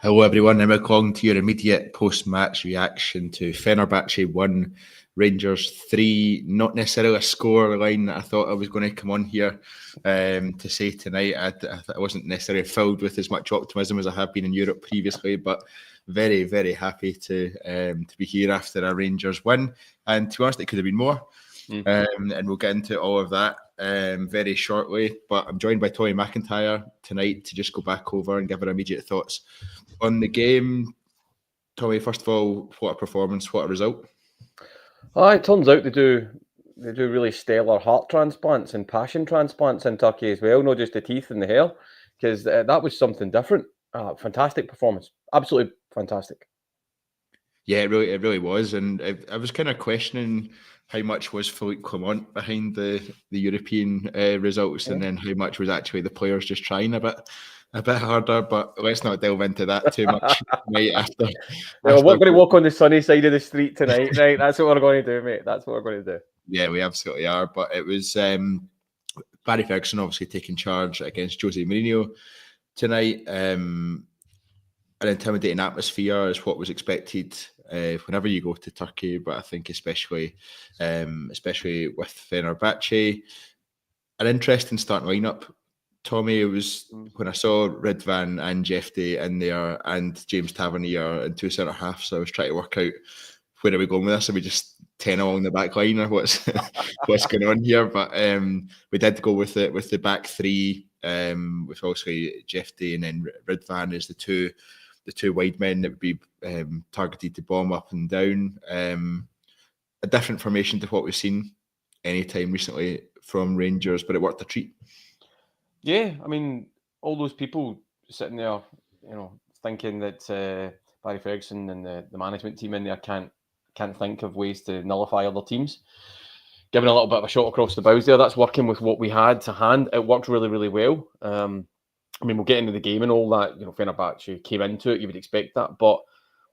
Hello everyone, and welcome to your immediate post-match reaction to Fenerbahce 1, Rangers 3. Not necessarily a score line that I thought I was going to come on here to say tonight. I wasn't necessarily filled with as much optimism as I have been in Europe previously, but very, very happy to be here after a Rangers win. And to be honest, it could have been more. And we'll get into all of that very shortly. But I'm joined by Tommy McIntyre tonight to just go back over and give our immediate thoughts on the game. Tommy, first of all, what a performance, what a result. It turns out they do really stellar heart transplants and passion transplants in Turkey as well, not just the teeth and the hair, because that was something different. Fantastic performance, absolutely fantastic. Yeah, it really was, and I was kind of questioning how much was Philippe Clement behind the European results, and then how much was actually the players just trying a bit harder. But let's not delve into that too much. Right after, we're going to walk on the sunny side of the street tonight, right? That's what we're going to do, mate. That's what we're going to do. Yeah, we absolutely are. But it was Barry Ferguson obviously taking charge against Jose Mourinho tonight. An intimidating atmosphere is what was expected whenever you go to Turkey, but I think especially with Fenerbahce. An interesting starting lineup. Tommy, it was when I saw Ridvan and Jeffy in there and James Tavernier and two centre halves, I was trying to work out where are we going with this? Are we just 10 along the back line or what's going on here? But we did go with the back three, with obviously Jeffy and then Ridvan as the two wide men that would be targeted to bomb up and down. A different formation to what we've seen any time recently from Rangers, but it worked a treat. Yeah, I mean, all those people sitting there, thinking that Barry Ferguson and the management team in there can't think of ways to nullify other teams. Giving a little bit of a shot across the bows there, that's working with what we had to hand. It worked really, really well. I mean, we'll get into the game and all that. Fenerbahce came into it. You would expect that. But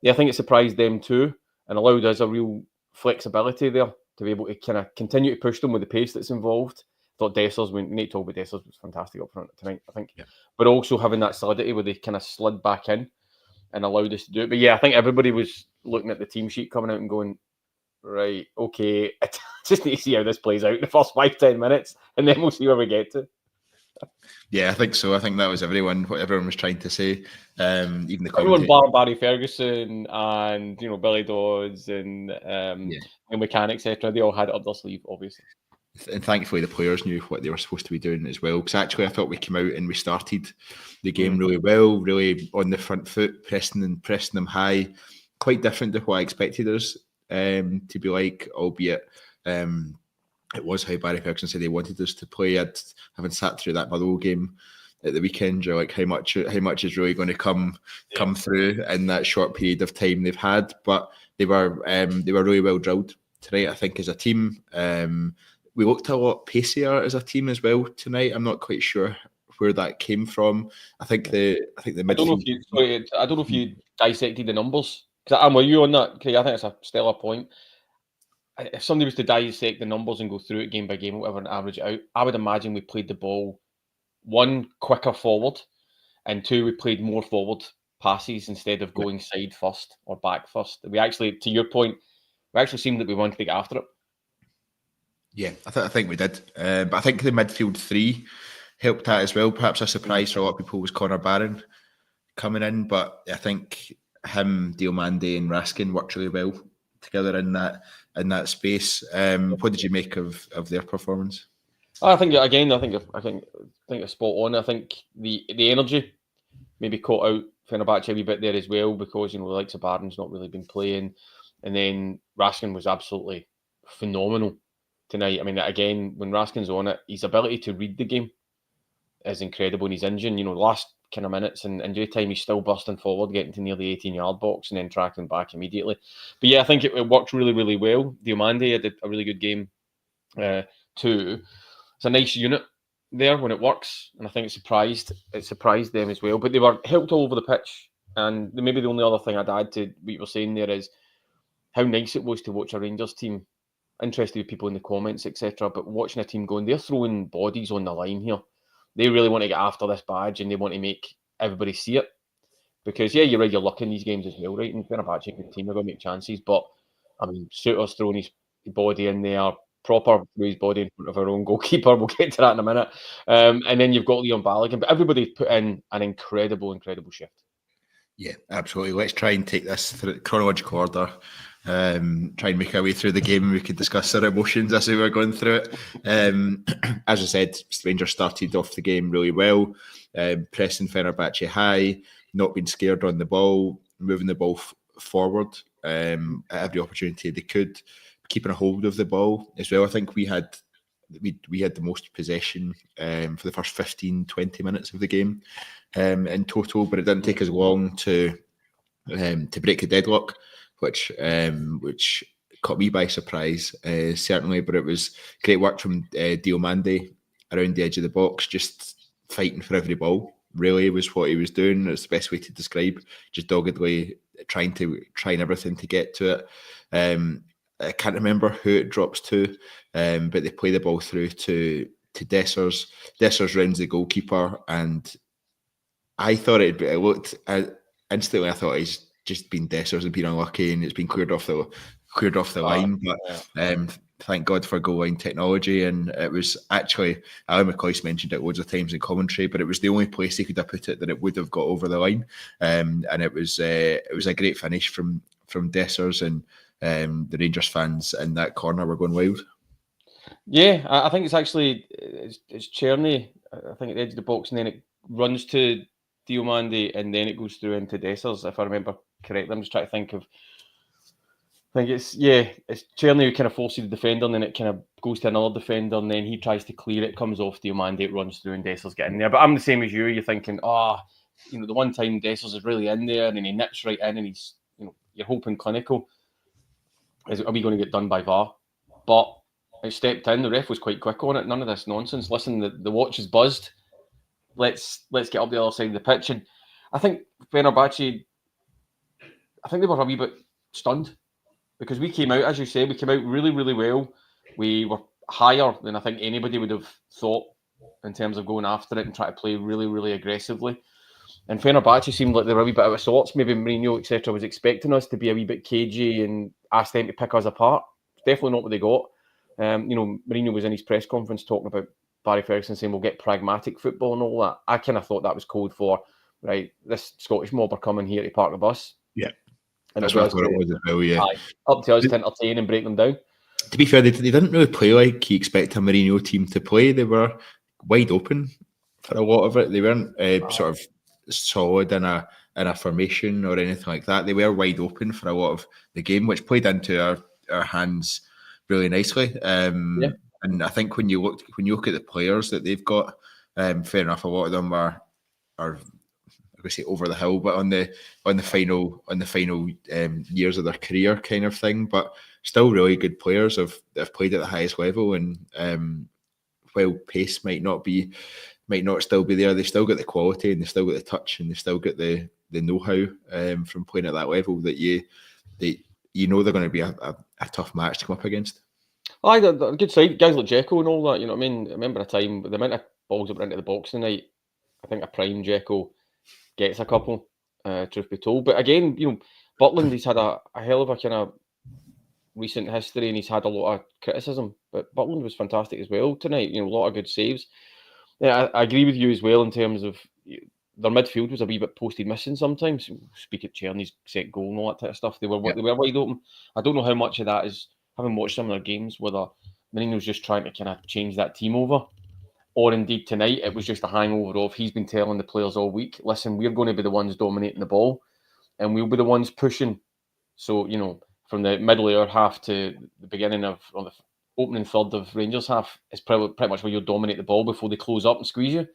yeah, I think it surprised them too and allowed us a real flexibility there to be able to kind of continue to push them with the pace that's involved. I thought Dessers, we need to talk about Dessers, was fantastic up front tonight, I think. Yeah. But also having that solidity where they kind of slid back in and allowed us to do it. But yeah, I think everybody was looking at the team sheet coming out and going, right, okay, I just need to see how this plays out in the first 5-10 minutes and then we'll see where we get to. Yeah, I think so. I think that was what everyone was trying to say. Even the everyone bar Barry Ferguson and Billy Dodds and McCann, etc. They all had it up their sleeve, obviously. And thankfully, the players knew what they were supposed to be doing as well. Because actually, I thought we came out and we started the game really well, really on the front foot, pressing them high. Quite different to what I expected us to be like, albeit. It was how Barry Ferguson said he wanted us to play. Having sat through that Motherwell game at the weekend, you're like, how much is really going to come through in that short period of time they've had. But they were really well drilled tonight, I think, as a team. We looked a lot pacier as a team as well tonight. I'm not quite sure where that came from. I think the midfield. I don't know if you dissected the numbers. Because I'm with you on that. Okay, I think it's a stellar point. If somebody was to dissect the numbers and go through it game by game, whatever, and average it out, I would imagine we played the ball, one, quicker forward, and two, we played more forward passes instead of going side first or back first. We actually, to your point, we actually seemed that we wanted to get after it. Yeah, I think we did. But I think the midfield three helped that as well. Perhaps a surprise for a lot of people was Connor Barron coming in, but I think him, Diomande and Raskin worked really well together in that space. What did you make of their performance? I think it's spot on. I think the energy maybe caught out Fenerbahce a wee bit there as well because the likes of Barton's not really been playing, and then Raskin was absolutely phenomenal tonight. I mean, again, when Raskin's on it, his ability to read the game is incredible. And his engine, last kind of minutes and injury time, he's still bursting forward, getting to near the 18-yard box and then tracking back immediately. But yeah, I think it worked really, really well. Diomande did a really good game too. It's a nice unit there when it works, and I think it surprised them as well. But they were helped all over the pitch, and maybe the only other thing I'd add to what you were saying there is how nice it was to watch a Rangers team. Interested with people in the comments, etc. But watching a team going, they're throwing bodies on the line here. They really want to get after this badge and they want to make everybody see it. Because, yeah, you're right, you're lucky in these games as well, right? And Fenerbahce, a good team, they're going to make chances. But, I mean, Suter's throwing his body in there, proper threw his body in front of our own goalkeeper. We'll get to that in a minute. And then you've got Leon Balogun. But everybody's put in an incredible shift. Yeah, absolutely. Let's try and take this through chronological order. Try and make our way through the game and we could discuss our emotions as we were going through it. As I said, Rangers started off the game really well, pressing Fenerbahce high, not being scared on the ball, moving the ball forward at every opportunity they could, keeping a hold of the ball as well. I think we had the most possession for the first 15, 20 minutes of the game in total, but it didn't take us long to break the deadlock, which caught me by surprise, certainly. But it was great work from Diomande around the edge of the box, just fighting for every ball. Really was what he was doing. It's the best way to describe. Just doggedly trying everything to get to it. I can't remember who it drops to, but they play the ball through to Dessers. Dessers rounds the goalkeeper, and I thought it looked instantly. I thought he's just been Dessers and been unlucky, and it's been cleared off the line. But thank God for goal line technology, and it was actually Alan McCoy's mentioned it loads of times in commentary, but it was the only place he could have put it that it would have got over the line, and it was a great finish from Dessers, and the Rangers fans in that corner were going wild. Yeah, I think it's actually it's Czerny, I think at the edge of the box, and then it runs to Diomande, and then it goes through into Dessers, if I remember correctly. I'm just trying to think of. I think it's Czerny who kind of forces the defender, and then it kind of goes to another defender, and then he tries to clear it, comes off Diomande, it runs through, and Dessers get in there. But I'm the same as you. You're thinking, the one time Dessers is really in there, and he nips right in, and he's, you're hoping clinical. Are we going to get done by VAR? But it stepped in. The ref was quite quick on it. None of this nonsense. Listen, the watch is buzzed. Let's get up the other side of the pitch. And I think Fenerbahce, I think they were a wee bit stunned because we came out, as you say, really, really well. We were higher than I think anybody would have thought in terms of going after it and trying to play really, really aggressively. And Fenerbahce seemed like they were a wee bit out of sorts. Maybe Mourinho, etc., was expecting us to be a wee bit cagey and ask them to pick us apart. It's definitely not what they got. Mourinho was in his press conference talking about Barry Ferguson saying we'll get pragmatic football and all that. I kind of thought that was code for, right, this Scottish mob are coming here to park the bus. Yeah. And that's what I thought it was as well, yeah. Up to us to entertain and break them down. To be fair, they didn't really play like you expect a Mourinho team to play. They were wide open for a lot of it. They weren't sort of solid in a formation or anything like that. They were wide open for a lot of the game, which played into our hands really nicely. And I think when you look at the players that they've got, fair enough, a lot of them are I would say over the hill, but on the final years of their career kind of thing. But still really good players that have played at the highest level, and while pace might not still be there, they still got the quality and they still got the touch and they still got the know-how from playing at that level that you know they're going to be a tough match to come up against. Aye, they're a good side. Guys like Dzeko and all that, you know what I mean? I remember a time, the amount of balls that went into the box tonight, I think a prime Dzeko gets a couple, truth be told. But again, Butland, he's had a hell of a kind of recent history and he's had a lot of criticism. But Butland was fantastic as well tonight, a lot of good saves. Yeah, I agree with you as well in terms of their midfield was a wee bit posted missing sometimes. Speak at Czerny's set goal and all that type of stuff. They were wide open. I don't know how much of that is, having watched some of their games, whether Mourinho's just trying to kind of change that team over, or indeed tonight it was just a hangover of he's been telling the players all week, listen, we're going to be the ones dominating the ball and we'll be the ones pushing. So, from the middle of our half to the beginning or the opening third of Rangers half is pretty much where you'll dominate the ball before they close up and squeeze you.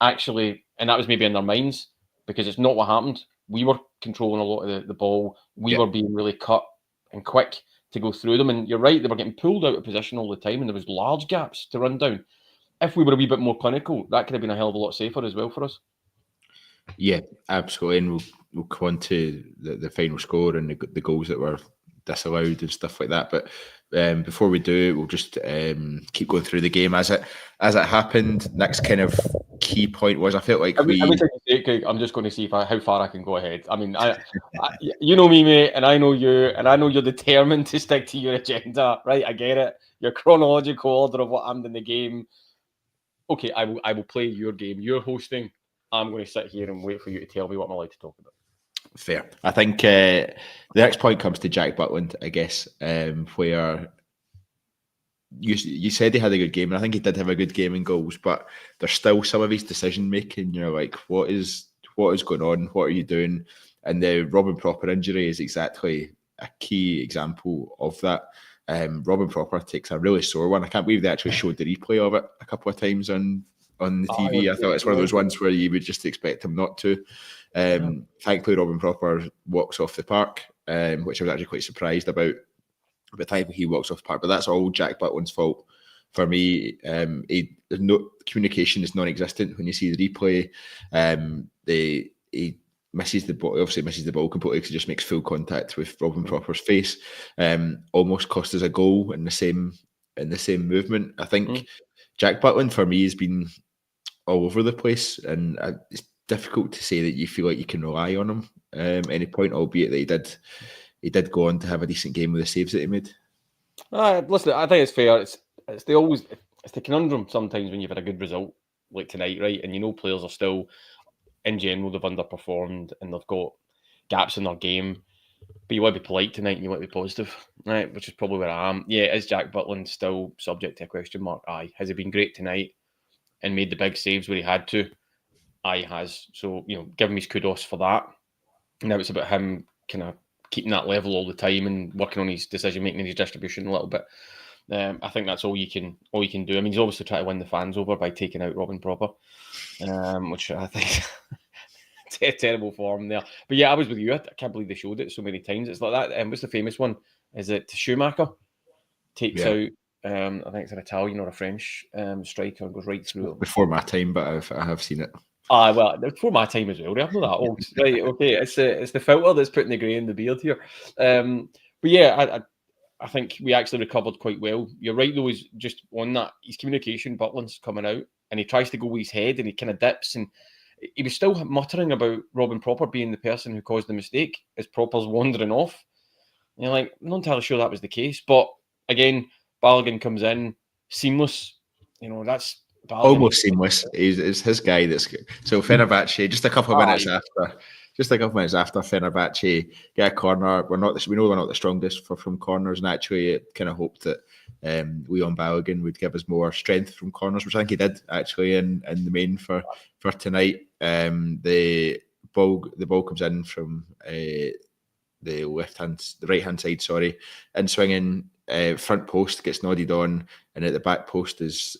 Actually, and that was maybe in their minds because it's not what happened. We were controlling a lot of the ball. We were being really cut and quick to go through them. And you're right, they were getting pulled out of position all the time and there was large gaps to run down. If we were a wee bit more clinical, that could have been a hell of a lot safer as well for us. Yeah, absolutely. And we'll come on to the final score and the goals that were disallowed and stuff like that. But before we do, we'll just keep going through the game as it happened. Next kind of key point was I felt like every time you say it, Craig, I'm just going to see how far I can go ahead. I mean, you know me, mate, and I know you, and I know you're determined to stick to your agenda, right? I get it. Your chronological order of what happened in the game. Okay, I will play your game. You're hosting. I'm going to sit here and wait for you to tell me what I'm allowed to talk about. Fair. I think the next point comes to Jack Butland, I guess, where you said he had a good game, and I think he did have a good game in goals, but there's still some of his decision making. You're like, what is going on? What are you doing? And the Robin Proper injury is exactly a key example of that. Robin Proper takes a really sore one. I can't believe they actually showed the replay of it a couple of times on the TV. I thought it's one of those ones where you would just expect him not to. Thankfully, Robin Proper walks off the park, which I was actually quite surprised about. But thankfully, he walks off the park. But that's all Jack Butland's fault for me. Communication is non-existent when you see the replay. He misses the ball. Obviously, misses the ball completely because he just makes full contact with Robin Proper's face. Almost cost us a goal in the same movement. I think Jack Butland for me has been all over the place, and it's difficult to say that you feel like you can rely on him any point, albeit that he did go on to have a decent game with the saves that he made. Listen, I think it's fair. It's the conundrum sometimes when you've had a good result like tonight, right? And you know players are still, in general, they've underperformed and they've got gaps in their game. But you want to be polite tonight and you want to be positive, right? Which is probably where I am. Yeah, is Jack Butland still subject to a question mark? Aye. Has he been great tonight and made the big saves where he had to? Aye, he has. So, give him his kudos for that. Now it's about him kind of keeping that level all the time and working on his decision making and his distribution a little bit. I think that's all you can do. I mean, he's obviously trying to win the fans over by taking out Robin Proper, which I think terrible form there. But yeah, I was with you. I can't believe they showed it so many times. It's like that. What's the famous one? Is it Schumacher takes out? I think it's an Italian or a French striker and goes right through it. Before my time, but I have seen it. Well, before my time as well. I'm not that old. Right, okay. It's the filter that's putting the grey in the beard here. But yeah, I think we actually recovered quite well. You're right, though, is just on that. His communication, Butland's coming out, and he tries to go with his head, and he kind of dips, and he was still muttering about Robin Proper being the person who caused the mistake as Proper's wandering off. And you're like, I'm not entirely sure that was the case. But again, Balogun comes in, seamless. That's Balogun. Almost seamless. It's his guy that's good. So Fenerbahce, just a couple of minutes after Fenerbahce get a corner. We know we're not the strongest from corners, and actually kind of hoped that Leon Balogun would give us more strength from corners, which I think he did actually in the main for tonight. The ball comes in from the right hand side, and swinging front post gets nodded on, and at the back post is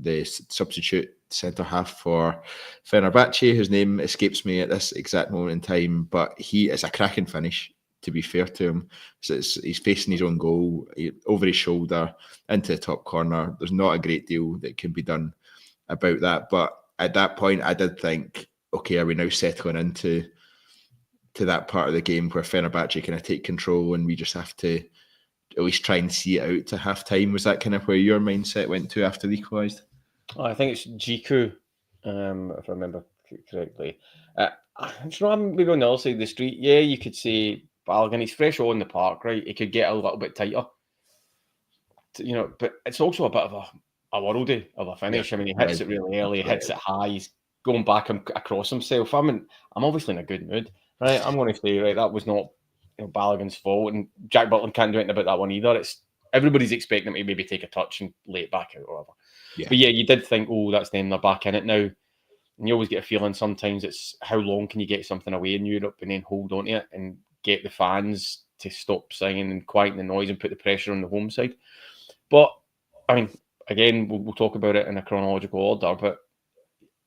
the substitute centre half for Fenerbahce, whose name escapes me at this exact moment in time, but he is a cracking finish, to be fair to him. So he's facing his own goal, over his shoulder, into the top corner. There's not a great deal that can be done about that, but at that point I did think, okay, are we now settling into that part of the game where Fenerbahce kind of take control and we just have to at least try and see it out to half time? Was that kind of where your mindset went to after they equalised? I think it's Jiku, if I remember correctly. I'm maybe on the other side of the street. Yeah, you could say Balogun, he's fresh on the park, right? He could get a little bit tighter, but it's also a bit of a worldie of a finish. I mean, he hits it really early, hits it high, he's going back across himself. I'm obviously in a good mood, right? I'm going to say, right, that was not Balogun's fault, and Jack Butland can't do anything about that one either. It's everybody's expecting him to maybe take a touch and lay it back out or whatever. Yeah. But yeah, you did think, that's them, they're back in it now. And you always get a feeling sometimes it's how long can you get something away in Europe and then hold on to it and get the fans to stop singing and quieten the noise and put the pressure on the home side. But, I mean, again, we'll talk about it in a chronological order, but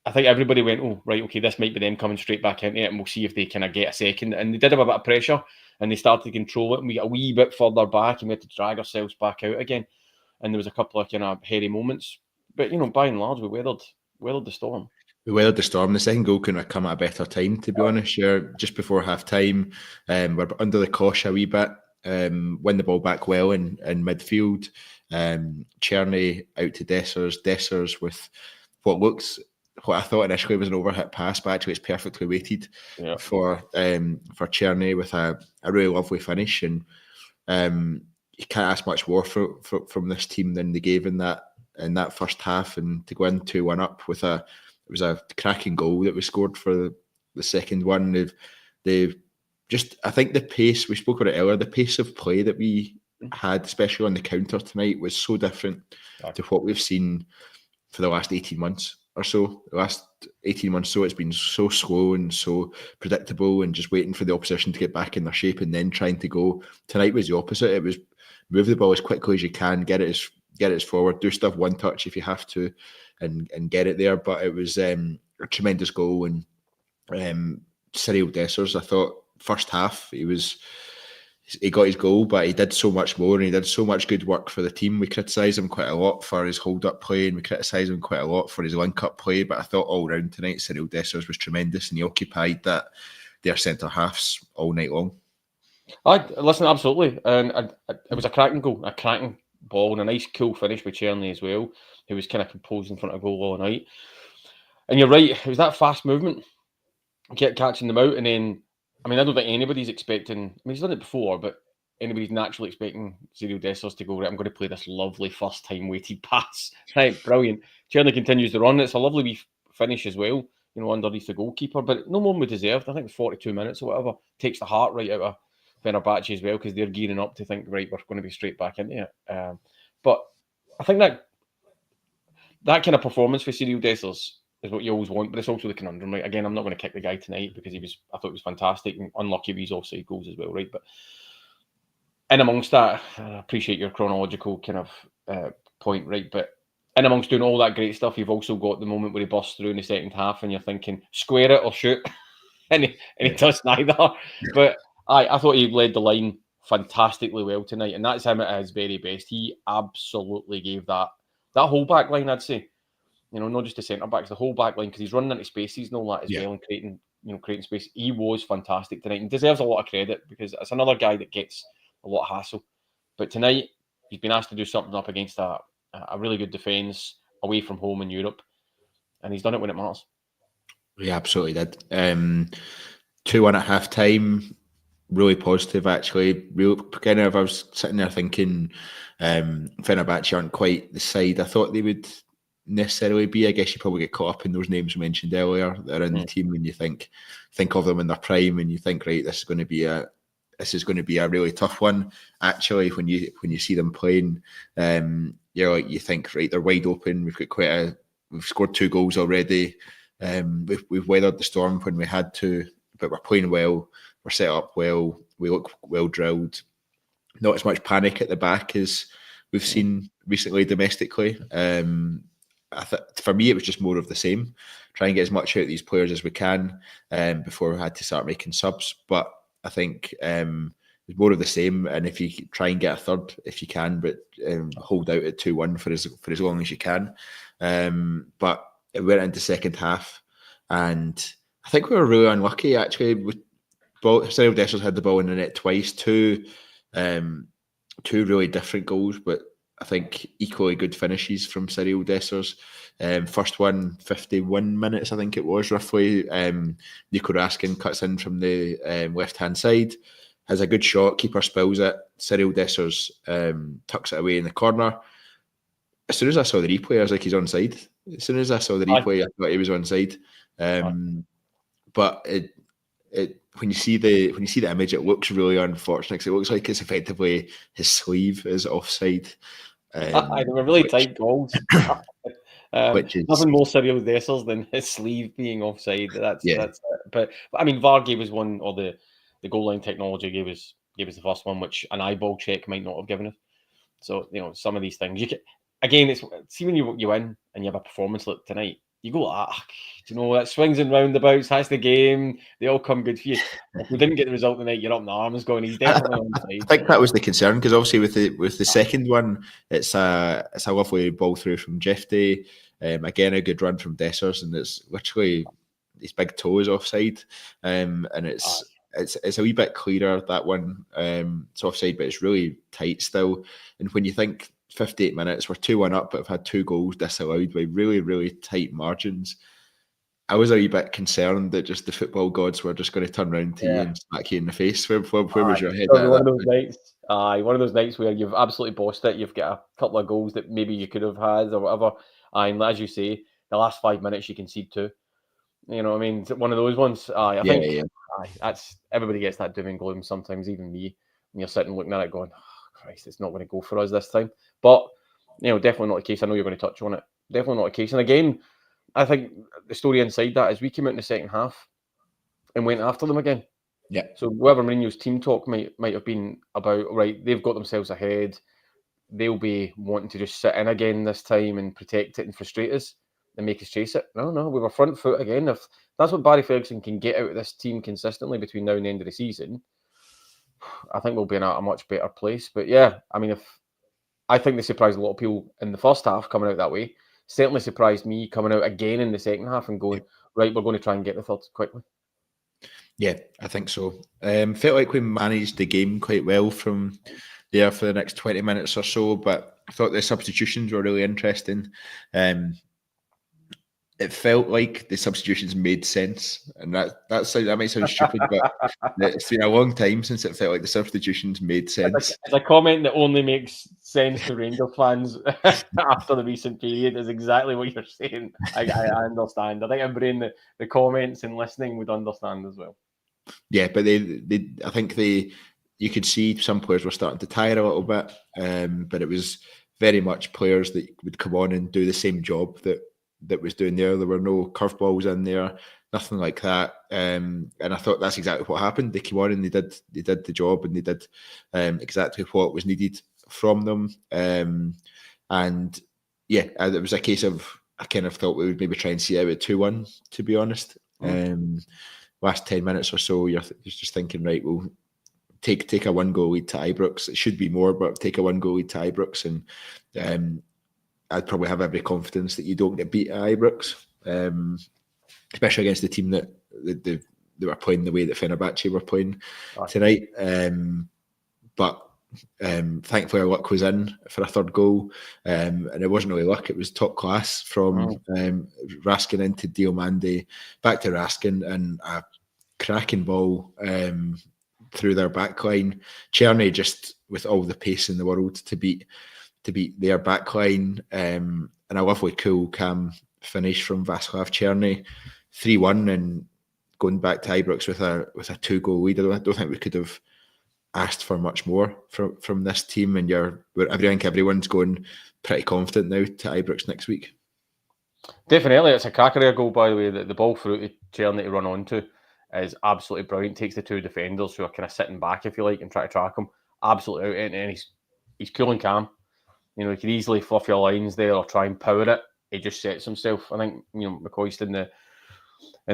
I think everybody went, right, okay, this might be them coming straight back into it and we'll see if they kind of get a second. And they did have a bit of pressure and they started to control it and we got a wee bit further back and we had to drag ourselves back out again. And there was a couple of kind of hairy moments. But, by and large, we weathered the storm. We weathered the storm. The second goal couldn't have come at a better time, to be honest. Just before half time, we're under the cosh a wee bit. win the ball back well in midfield. Czerny out to Dessers with what I thought initially was an overhit pass, but actually it's perfectly weighted for Czerny with a really lovely finish. And you can't ask much more from this team than they gave in that first half, and to go in 2-1 up with it was a cracking goal that was scored for the second one. They've just, I think the pace, we spoke about it earlier, the pace of play that we had, especially on the counter tonight, was so different to what we've seen for the last 18 months or so. The last 18 months so, it's been so slow and so predictable and just waiting for the opposition to get back in their shape and then trying to go. Tonight was the opposite. It was move the ball as quickly as you can, get it forward, do stuff one touch if you have to, and get it there. But it was a tremendous goal. And Cyril Dessers, I thought first half he got his goal, but he did so much more and he did so much good work for the team. We criticised him quite a lot for his hold-up play and we criticised him quite a lot for his link-up play, but I thought all round tonight Cyril Dessers was tremendous and he occupied their centre-halves all night long. Listen, absolutely. And it was a cracking goal, a cracking ball and a nice cool finish with Czerny as well, who was kind of composed in front of goal all night. And you're right, it was that fast movement, kept catching them out, and then I don't think anybody's expecting, he's done it before, but anybody's naturally expecting Cyril Dessers to go, right, I'm going to play this lovely first time weighted pass. Right, brilliant. Czerny continues to run. It's a lovely wee finish as well, underneath the goalkeeper, but no more deserved. I think 42 minutes or whatever takes the heart right out of Fenerbahce as well, because they're gearing up to think, right, we're going to be straight back into it. But I think that kind of performance for Cyril Dessers is what you always want, but it's also the conundrum, right? Again, I'm not going to kick the guy tonight because I thought he was fantastic and unlucky with his offside goals as well, right? But in amongst that, I appreciate your chronological kind of point, right? But in amongst doing all that great stuff, you've also got the moment where he busts through in the second half and you're thinking, square it or shoot. and he does neither. But I thought he led the line fantastically well tonight, and that's him at his very best. He absolutely gave that whole back line, I'd say, not just the centre backs, the whole back line, because he's running into spaces and all that as well, and creating space. He was fantastic tonight and deserves a lot of credit because it's another guy that gets a lot of hassle. But tonight he's been asked to do something up against a really good defence away from home in Europe, and he's done it when it matters. He absolutely did. 2-1 at half time. Really positive, actually. I was sitting there thinking Fenerbahce aren't quite the side I thought they would necessarily be. I guess you probably get caught up in those names we mentioned earlier that are in the team, and you think of them in their prime, and you think, right, this is going to be a really tough one. Actually, when you see them playing, you think, right, they're wide open. We've scored 2 goals already. We've weathered the storm when we had to, but we're playing well. We're set up well. We look well drilled. Not as much panic at the back as we've seen recently domestically. For me, it was just more of the same. Try and get as much out of these players as we can before we had to start making subs. But I think it's more of the same. And if you try and get a third, if you can, but hold out at 2-1 for as long as you can. But it went into second half, and I think we were really unlucky actually. Cyril Dessers had the ball in the net twice, two really different goals, but I think equally good finishes from Cyril Dessers. First one, 51 minutes, I think it was roughly. Nico Raskin cuts in from the left-hand side, has a good shot, keeper spills it. Cyril Dessers tucks it away in the corner. As soon as I saw the replay, I was like, he's onside. As soon as I saw the replay, I thought he was onside. But when you see the image, it looks really unfortunate because it looks like it's effectively his sleeve is offside. They were really tight goals. Which is nothing more Cyril Dessers than his sleeve being offside. That's it. But VAR gave us one, or the goal line technology gave us the first one, which an eyeball check might not have given us. So some of these things you can. Again, see when you win and you have a performance like tonight, you go, that swings and roundabouts, that's the game. They all come good for you. If we didn't get the result tonight, you're up in the arms going, he's definitely on the side. I think that was the concern, because obviously with the second one, it's a lovely ball through from Jeffy. Again, a good run from Dessers, and it's literally his big toe is offside. And it's it's a wee bit clearer, that one. It's offside, but it's really tight still. And when you think 58 minutes, we're 2-1 up, but have had 2 goals disallowed by really, really tight margins. I was a wee bit concerned that just the football gods were just going to turn around to you and smack you in the face. Where was your head at one of that those point? nights. One of those nights where you've absolutely bossed it. You've got a couple of goals that maybe you could have had or whatever. And as you say, the last 5 minutes you concede 2. You know what I mean? It's one of those ones. I think Yeah. that's everybody gets that doom and gloom sometimes, even me. And you're sitting looking at it going, oh, Christ, it's not going to go for us this time. But, definitely not the case. I know you're going to touch on it. Definitely not the case. And again, I think the story inside that is we came out in the second half and went after them again. Yeah. So whoever Mourinho's team talk might have been about, right, they've got themselves ahead. They'll be wanting to just sit in again this time and protect it and frustrate us and make us chase it. No, we were front foot again. If that's what Barry Ferguson can get out of this team consistently between now and the end of the season, I think we'll be in a much better place. But yeah, I mean, I think they surprised a lot of people in the first half coming out that way. Certainly surprised me coming out again in the second half and going, right, we're going to try and get the third quickly. Yeah, I think so. Felt like we managed the game quite well from there for the next 20 minutes or so, but I thought the substitutions were really interesting. It felt like the substitutions made sense, and that might sound stupid, but it's been a long time since it felt like the substitutions made sense. It's a comment that only makes sense to Rangers fans after the recent period is exactly what you're saying. I understand. I think everybody in the comments and listening would understand as well. Yeah, but I think you could see some players were starting to tire a little bit, but it was very much players that would come on and do the same job that was doing there. There were no curveballs in there, nothing like that. And I thought that's exactly what happened. They came on and they did the job, and they did exactly what was needed from them. And yeah, it was a case of, I kind of thought we would maybe try and see it out 2-1, to be honest. Last 10 minutes or so, you're just thinking, right, we'll take a 1-goal lead to Ibrox. It should be more, but take a 1-goal lead to Ibrox, and I'd probably have every confidence that you don't get beat at Ibrox, especially against the team that they were playing the way that Fenerbahce were playing tonight. But thankfully our luck was in for a third goal, and it wasn't really luck, it was top class from Raskin into Diomande, back to Raskin, and a cracking ball through their backline. Czerny just with all the pace in the world to beat their backline, and a lovely cool calm finish from Václav Czerny, 3-1, and going back to Ibrox with a 2-goal lead. I don't think we could have asked for much more from this team, and I think everyone's going pretty confident now to Ibrox next week. Definitely, it's a cracker of a goal, by the way. The ball through to Czerny to run onto is absolutely brilliant. Takes the 2 defenders who are kind of sitting back, if you like, and try to track him absolutely out, and he's cool and calm. He could easily fluff your lines there or try and power it. He just sets himself. I think McCoist in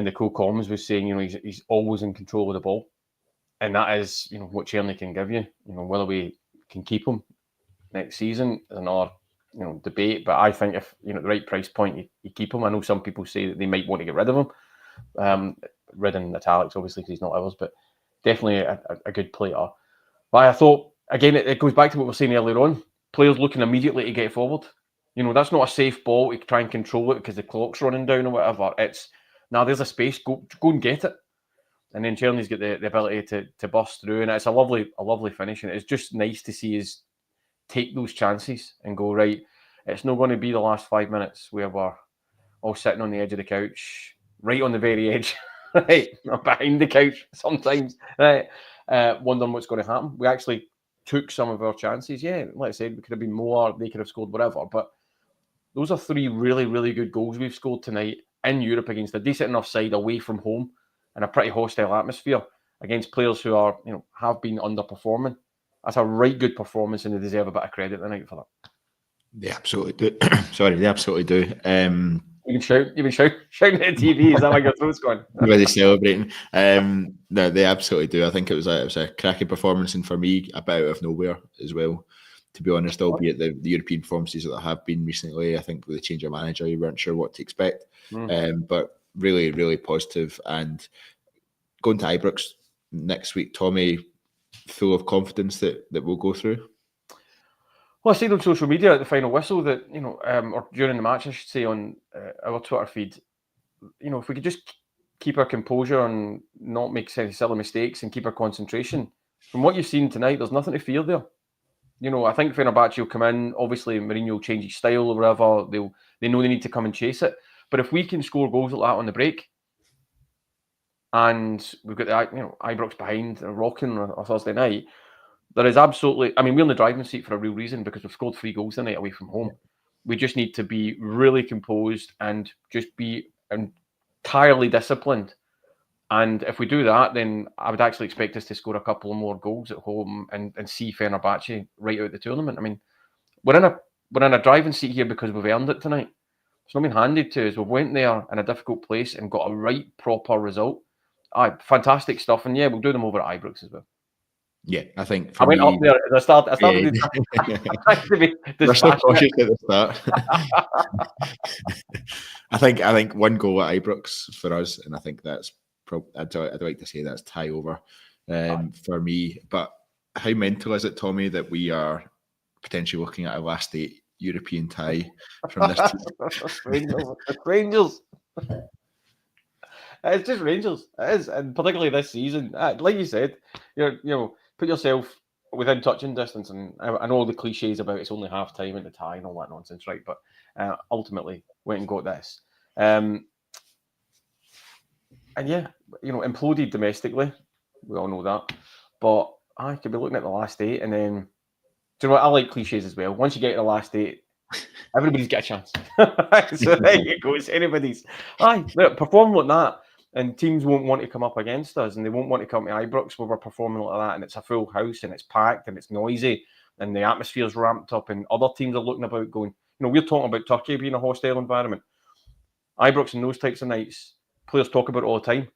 the co-comms was saying he's always in control of the ball, and that is what Czerny can give you. Whether we can keep him next season is another debate. But I think if at the right price point you keep him. I know some people say that they might want to get rid of him. Rid in italics obviously because he's not ours, but definitely a good player. But I thought again it goes back to what we were saying earlier on. Players looking immediately to get forward. That's not a safe ball to try and control it because the clock's running down or whatever. It's now there's a space, go and get it. And then Czerny's got the ability to burst through, and it's a lovely finish. And it's just nice to see us take those chances and go, right, it's not going to be the last 5 minutes where we're all sitting on the edge of the couch, right on the very edge, right, not behind the couch sometimes, right, wondering what's going to happen. We actually took some of our chances. Yeah, like I said, we could have been more, they could have scored whatever, but those are 3 really, really good goals we've scored tonight in Europe against a decent enough side away from home in a pretty hostile atmosphere against players who are, have been underperforming. That's a right good performance, and they deserve a bit of credit tonight for that. They absolutely do. Sorry, they absolutely do. You've been shouting at the TV. Is that why your throat's going? Really celebrating. No, they absolutely do. I think it was a cracking performance, and for me, a bit out of nowhere as well. To be honest, albeit the European performances that have been recently, I think with the change of manager, you weren't sure what to expect. But really, really positive. And going to Ibrox, next week, Tommy, full of confidence that we'll go through? Well, I said on social media at the final whistle that, or during the match, I should say, on our Twitter feed, if we could just keep our composure and not make any silly mistakes and keep our concentration. From what you've seen tonight, there's nothing to fear there. I think Fenerbahce will come in. Obviously, Mourinho will change his style or whatever. They know they need to come and chase it. But if we can score goals like that on the break, and we've got the Ibrox behind rocking on Thursday night, there is absolutely. I mean, we're in the driving seat for a real reason because we've scored 3 goals tonight away from home. We just need to be really composed and just be entirely disciplined. And if we do that, then I would actually expect us to score a couple more goals at home and see Fenerbahce right out the tournament. I mean, we're in a driving seat here because we've earned it tonight. It's not been handed to us. We went there in a difficult place and got a right proper result. Fantastic stuff. And yeah, we'll do them over at Ibrox as well. Yeah, I think I went up there at the start. I started to be so cautious at the start. I think 1 goal at Ibrox for us, and I think that's I'd like to say that's tie over for me. But how mental is it, Tommy, that we are potentially looking at a last 8 European tie from this team? Rangers. It's just Rangers. It is, and particularly this season. Like you said, put yourself within touching distance, and I know the cliches about it's only half time in the tie and all that nonsense, right? But ultimately went and got this. And yeah, imploded domestically. We all know that. But I could be looking at the last 8, and then, do you know what? I like cliches as well. Once you get to the last 8, everybody's got a chance. So there you go. It's anybody's. Perform like that, and teams won't want to come up against us, and they won't want to come to Ibrox where we're performing like that, and it's a full house, and it's packed, and it's noisy, and the atmosphere's ramped up, and other teams are looking about going, we're talking about Turkey being a hostile environment. Ibrox and those types of nights, players talk about it all the time.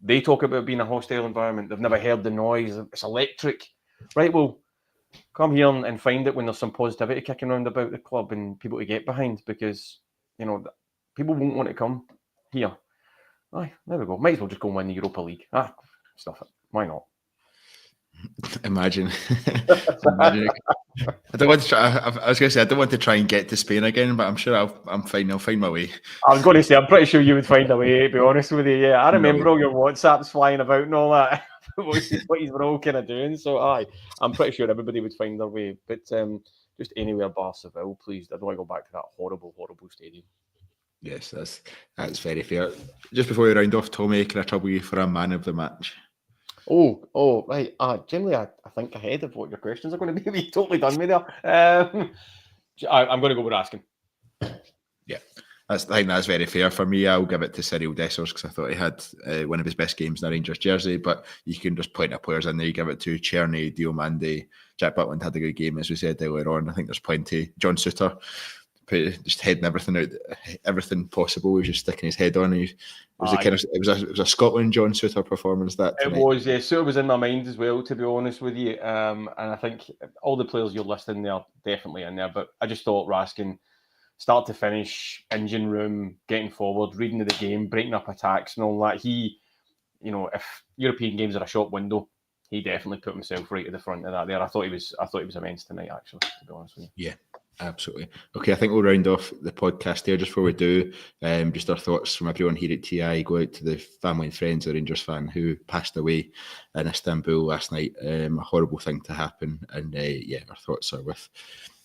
They talk about being a hostile environment. They've never heard the noise. It's electric. Right, well, come here and find it when there's some positivity kicking around about the club and people to get behind, because, people won't want to come here. There we go. Might as well just go and win the Europa League. Stuff it. Why not? Imagine. I don't want to try. I was going to say I don't want to try and get to Spain again, but I'm sure I'm fine. I'll find my way. I was going to say I'm pretty sure you would find a way. To be honest with you, yeah. I remember all your WhatsApps flying about and all that. what you were all kind of doing. So I'm pretty sure everybody would find their way. But just anywhere bar Seville, please. I don't want to go back to that horrible stadium. Yes, that's very fair. Just before we round off, Tommy, can I trouble you for a man of the match? Oh, right. Generally, I think ahead of what your questions are going to be. We totally done me there. I'm going to go with asking. Yeah, I think that's very fair. For me, I'll give it to Cyril Dessers because I thought he had one of his best games in a Rangers jersey. But you can just point at players in there. You give it to Czerny, Diomande, Jack Butland had a good game, as we said earlier on. I think there's plenty. John Souttar, just heading everything out, everything possible. He was just sticking his head on. It was a Scotland John Souttar performance that tonight. It was, yeah. Souttar was in my mind as well, to be honest with you. And I think all the players you're listing there definitely in there. But I just thought Raskin, start to finish, engine room, getting forward, reading of the game, breaking up attacks and all that. He, if European games are a shop window, he definitely put himself right at the front of that there. I thought he was immense tonight, actually, to be honest with you. Yeah. Absolutely. Okay, I think we'll round off the podcast there. Just before we do, just our thoughts from everyone here at TI go out to the family and friends of the Rangers fan who passed away in Istanbul last night. A horrible thing to happen, and our thoughts are with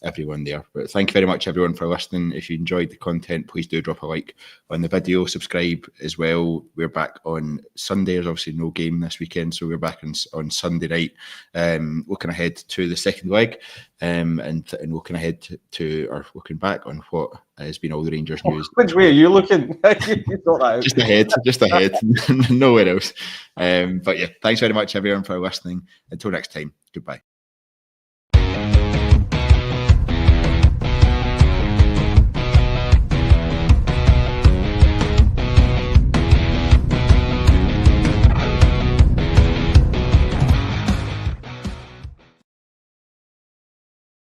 everyone there. But thank you very much, everyone, for listening. If you enjoyed the content, please do drop a like on the video, subscribe as well. We're back on Sunday. There's obviously no game this weekend, so we're back on Sunday night, looking ahead to the second leg, and looking ahead to or looking back on what has been all the Rangers news. Which way are you looking? You thought that out. Just ahead, nowhere else. But yeah, thanks very much, everyone, for listening. Until next time, goodbye.